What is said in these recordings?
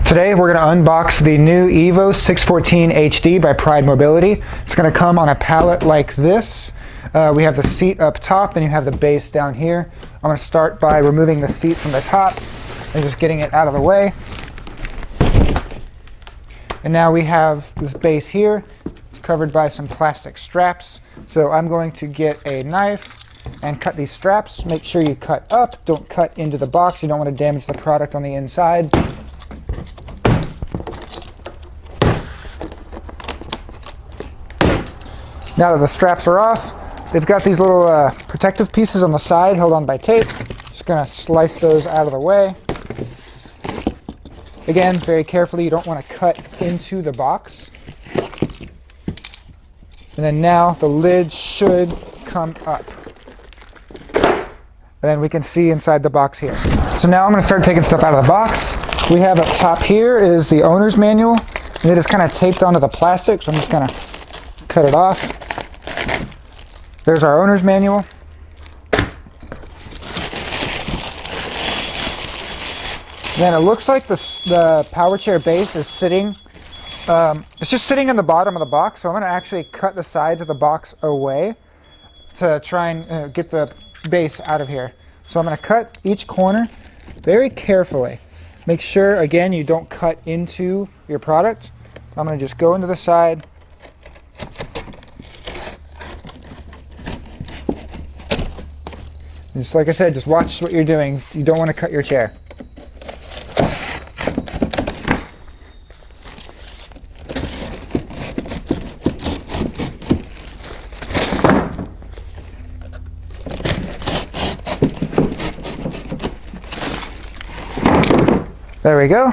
Today we're going to unbox the new EVO 614 HD by Pride Mobility. It's going to come on a pallet like this. We have the seat up top, then you have the base down here. I'm going to start by removing the seat from the top and just getting it out of the way. And now we have this base here. It's covered by some plastic straps. So I'm going to get a knife and cut these straps. Make sure you cut up, don't cut into the box. You don't want to damage the product on the inside. Now that the straps are off, they've got these little protective pieces on the side held on by tape. Just going to slice those out of the way. Again, very carefully, you don't want to cut into the box. And then now the lid should come up. And then we can see inside the box here. So now I'm going to start taking stuff out of the box. We have up top here is the owner's manual. And it is kind of taped onto the plastic, so I'm just going to cut it off. There's our owner's manual. Then it looks like the power chair base is sitting, it's just sitting in the bottom of the box, so I'm going to actually cut the sides of the box away to try and get the base out of here. So I'm going to cut each corner very carefully. Make sure, again, you don't cut into your product. I'm going to just go into the side. Just like I said, just watch what you're doing. You don't want to cut your chair. There we go.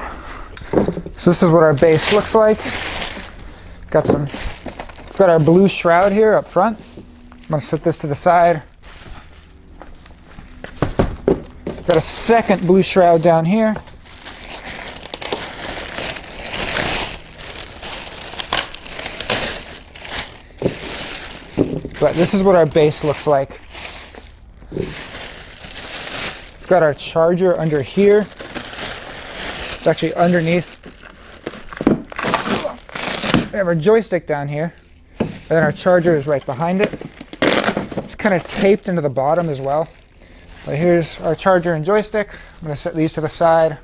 So this is what our base looks like. We've got our blue shroud here up front. I'm going to set this to the side. Got a second blue shroud down here. But this is what our base looks like. We've got our charger under here. It's actually underneath. We have our joystick down here. And then our charger is right behind it. It's kind of taped into the bottom as well. But here's our charger and joystick. I'm going to set these to the side.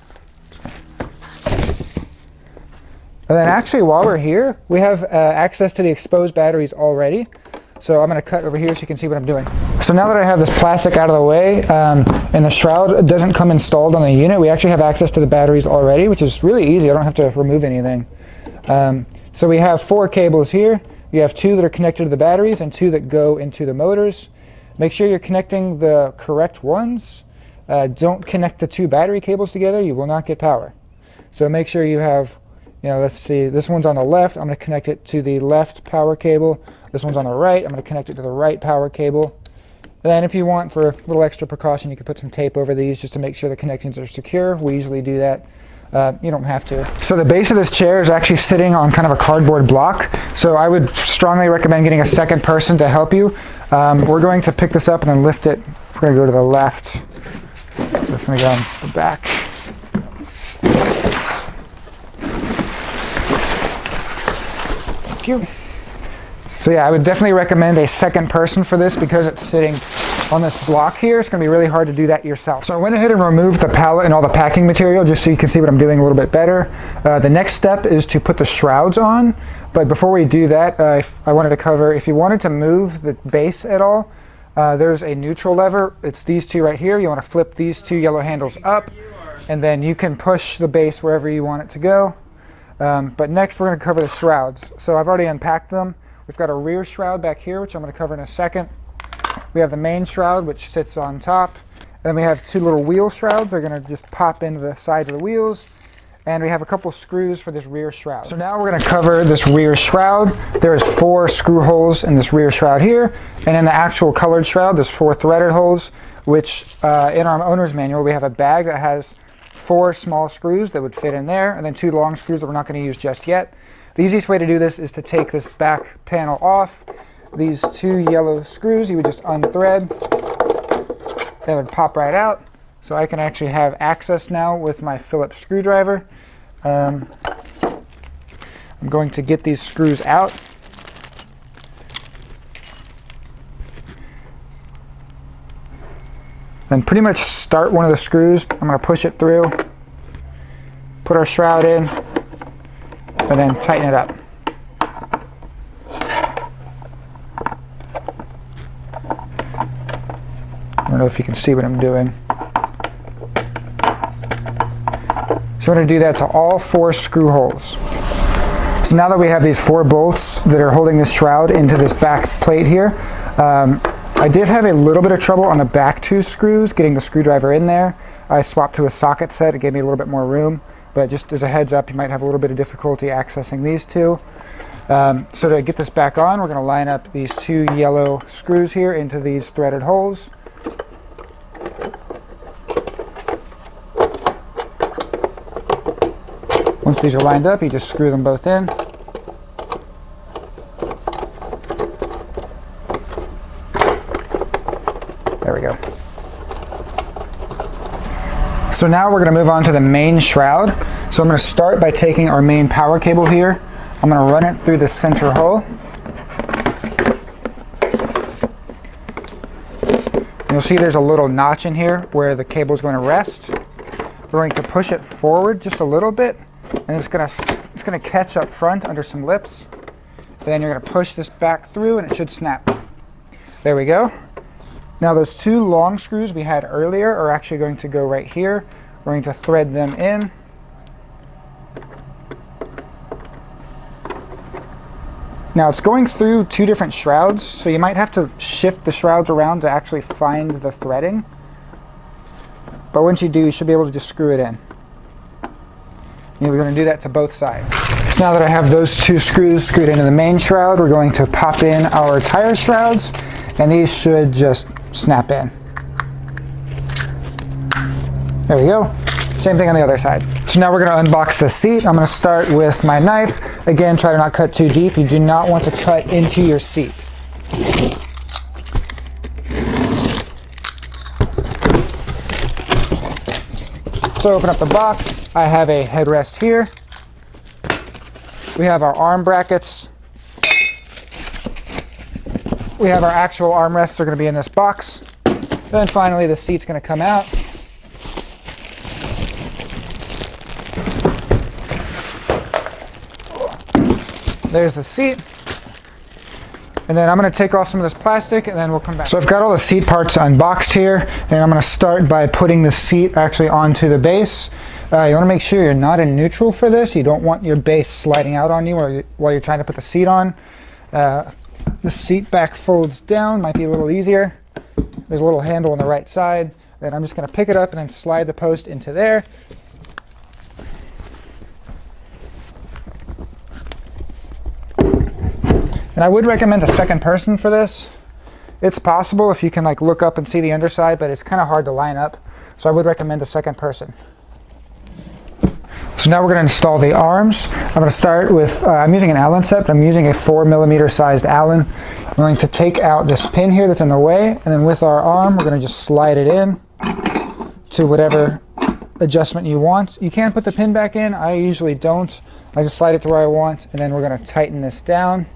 And then actually while we're here, we have access to the exposed batteries already. So I'm going to cut over here so you can see what I'm doing. So now that I have this plastic out of the way and the shroud doesn't come installed on the unit, we actually have access to the batteries already, which is really easy. I don't have to remove anything. So we have 4 cables here. You have 2 that are connected to the batteries and 2 that go into the motors. Make sure you're connecting the correct ones. Don't connect the 2 battery cables together. You will not get power. So make sure you have, let's see, this one's on the left. I'm going to connect it to the left power cable. This one's on the right. I'm going to connect it to the right power cable. And then if you want, for a little extra precaution, you can put some tape over these just to make sure the connections are secure. We usually do that. You don't have to. So the base of this chair is actually sitting on kind of a cardboard block. So I would strongly recommend getting a second person to help you. We're going to pick this up and then lift it. We're going to go to the left. So it's going to go on the back. Thank you. So yeah, I would definitely recommend a second person for this because it's sitting on this block here. It's going to be really hard to do that yourself. So I went ahead and removed the pallet and all the packing material just so you can see what I'm doing a little bit better. The next step is to put the shrouds on. But before we do that, I wanted to cover, if you wanted to move the base at all, there's a neutral lever. It's these 2 right here. You want to flip these 2 yellow handles up, and then you can push the base wherever you want it to go. But next we're going to cover the shrouds. So I've already unpacked them. We've got a rear shroud back here, which I'm going to cover in a second. We have the main shroud, which sits on top. Then we have 2 little wheel shrouds. They're going to just pop into the sides of the wheels. And we have a couple screws for this rear shroud. So now we're going to cover this rear shroud. There's 4 screw holes in this rear shroud here. And in the actual colored shroud, there's 4 threaded holes, which in our owner's manual, we have a bag that has 4 small screws that would fit in there, and then 2 long screws that we're not going to use just yet. The easiest way to do this is to take this back panel off. These 2 yellow screws, you would just unthread. They would pop right out. So I can actually have access now with my Phillips screwdriver. I'm going to get these screws out. Then pretty much start one of the screws. I'm going to push it through, put our shroud in, and then tighten it up. I don't know if you can see what I'm doing. So I'm going to do that to all 4 screw holes. So now that we have these 4 bolts that are holding this shroud into this back plate here, I did have a little bit of trouble on the back 2 screws getting the screwdriver in there. I swapped to a socket set. It gave me a little bit more room, but just as a heads up, you might have a little bit of difficulty accessing these 2. So to get this back on, we're going to line up these 2 yellow screws here into these threaded holes. Once these are lined up, you just screw them both in. There we go. So now we're going to move on to the main shroud. So I'm going to start by taking our main power cable here. I'm going to run it through the center hole. And you'll see there's a little notch in here where the cable is going to rest. We're going to push it forward just a little bit, and it's going to catch up front under some lips. Then you're going to push this back through and it should snap. There we go. Now those 2 long screws we had earlier are actually going to go right here. We're going to thread them in. Now it's going through 2 different shrouds, so you might have to shift the shrouds around to actually find the threading. But once you do, you should be able to just screw it in. And we're going to do that to both sides. So now that I have those 2 screws screwed into the main shroud, we're going to pop in our tire shrouds, and these should just snap in. There we go. Same thing on the other side. So now we're going to unbox the seat. I'm going to start with my knife. Again, try to not cut too deep. You do not want to cut into your seat. So open up the box. I have a headrest here. We have our arm brackets. We have our actual armrests are going to be in this box. Then finally the seat's going to come out. There's the seat. And then I'm going to take off some of this plastic and then we'll come back. So I've got all the seat parts unboxed here, and I'm going to start by putting the seat actually onto the base. You want to make sure you're not in neutral for this. You don't want your base sliding out on you while you're trying to put the seat on. The seat back folds down, might be a little easier. There's a little handle on the right side. Then I'm just going to pick it up and then slide the post into there. And I would recommend a second person for this. It's possible if you can like look up and see the underside, but it's kind of hard to line up. So I would recommend a second person. So now we're going to install the arms. I'm going to start with, I'm using an Allen set, but I'm using a 4mm sized Allen. I'm going to take out this pin here that's in the way, and then with our arm, we're going to just slide it in to whatever adjustment you want. You can put the pin back in. I usually don't. I just slide it to where I want, and then we're going to tighten this down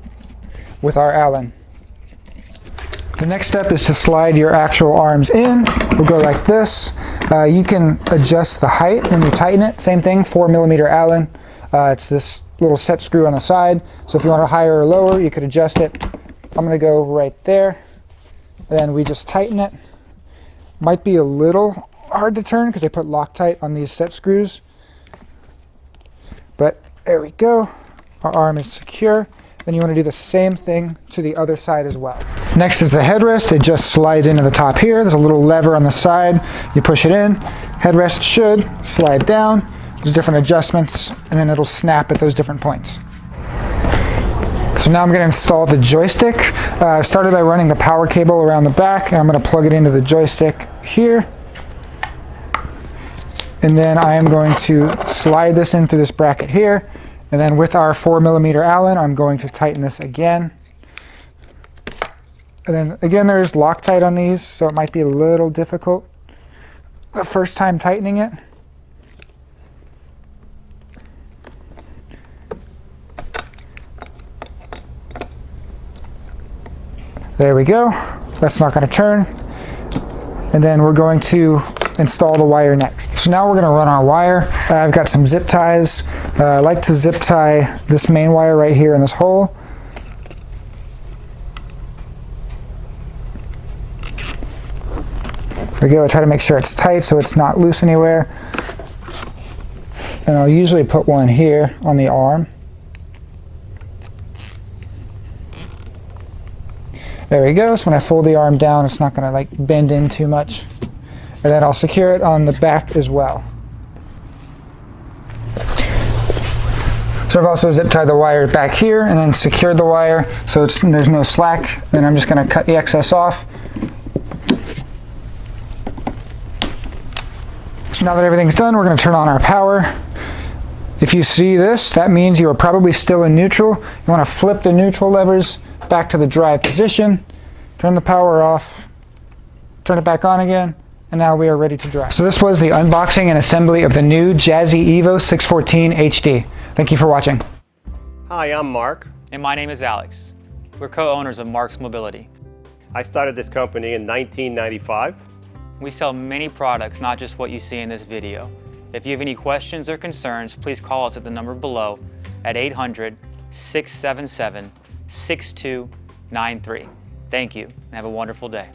with our Allen. The next step is to slide your actual arms in. We'll go like this. You can adjust the height when you tighten it. Same thing, 4mm Allen. It's this little set screw on the side. So if you want it higher or lower, you could adjust it. I'm going to go right there. And then we just tighten it. Might be a little hard to turn because they put Loctite on these set screws. But there we go. Our arm is secure. Then you want to do the same thing to the other side as well. Next is the headrest. It just slides into the top here. There's a little lever on the side. You push it in. Headrest should slide down. There's different adjustments, and then it'll snap at those different points. So now I'm going to install the joystick. I started by running the power cable around the back, and I'm going to plug it into the joystick here. And then I am going to slide this in through this bracket here. And then with our 4mm Allen, I'm going to tighten this again. And then again, there's Loctite on these, so it might be a little difficult the first time tightening it. There we go. That's not going to turn. And then we're going to install the wire next. So now we're going to run our wire. I've got some zip ties. I like to zip tie this main wire right here in this hole. There we go. I try to make sure it's tight so it's not loose anywhere. And I'll usually put one here on the arm. There we go. So when I fold the arm down, it's not going to like bend in too much. And then I'll secure it on the back as well. So I've also zip tied the wire back here and then secured the wire so there's no slack. Then I'm just going to cut the excess off. So now that everything's done, we're going to turn on our power. If you see this, that means you are probably still in neutral. You want to flip the neutral levers back to the drive position, turn the power off, turn it back on again, and now we are ready to drive. So this was the unboxing and assembly of the new Jazzy EVO 614 HD. Thank you for watching. Hi, I'm Mark. And my name is Alex. We're co-owners of Marc's Mobility. I started this company in 1995. We sell many products, not just what you see in this video. If you have any questions or concerns, please call us at the number below at 800-677-6293. Thank you, and have a wonderful day.